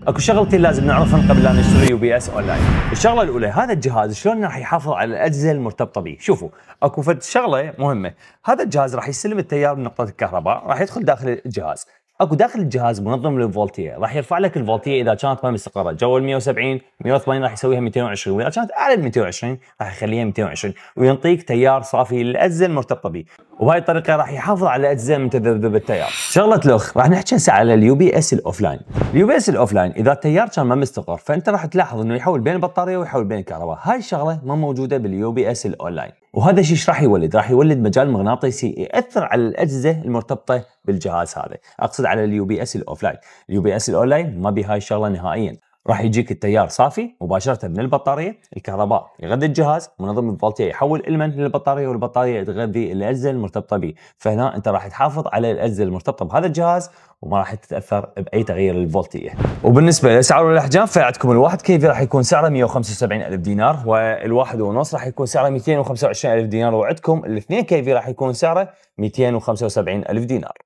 اكو شغلتين لازم نعرفهم قبل لا نشتري يو بي اس اونلاين. الشغله الاولى، هذا الجهاز شلون راح يحافظ على الاجهزه المرتبطه به. شوفوا، اكو فد شغله مهمه، هذا الجهاز راح يستلم التيار من نقطه الكهرباء، راح يدخل داخل الجهاز. اكو داخل الجهاز منظم للفولتيه، راح يرفع لك الفولتيه اذا كانت ما مستقره، جو ال 170 180 راح يسويها 220، واذا كانت اعلى من 220 راح يخليها 220، وينطيك تيار صافي للاجهزه المرتبطه به. وبهاي الطريقه راح يحافظ على الاجهزه من تذبذب التيار. شغله الاخ، راح نحكي هسه على اليو بي اس الاوفلاين. اليو بي اس الاوفلاين اذا التيار كان ما مستقر، فانت راح تلاحظ انه يحول بين البطاريه ويحول بين الكهرباء. هاي الشغله ما موجوده باليو بي اس الاونلاين، وهذا الشيء ايش راح يولد؟ راح يولد مجال مغناطيسي ياثر على الاجهزه المرتبطه بالجهاز هذا. اقصد على اليو بي اس الاوفلاين. اليو بي اس الاونلاين ما بهاي الشغله نهائيا. راح يجيك التيار صافي مباشره من البطاريه، الكهرباء يغذي الجهاز، منظم الفولتيه يحول المن للبطاريه، والبطاريه تغذي الاجهزه المرتبطه به. فهنا انت راح تحافظ على الاجهزه المرتبطه بهذا الجهاز، وما راح تتاثر باي تغيير للفولتيه. وبالنسبه للاسعار والاحجام، فعندكم الواحد كيفي راح يكون سعره 175 الف دينار، والواحد ونص راح يكون سعره 225 الف دينار، وعندكم الاثنين كيفي راح يكون سعره 275 الف دينار.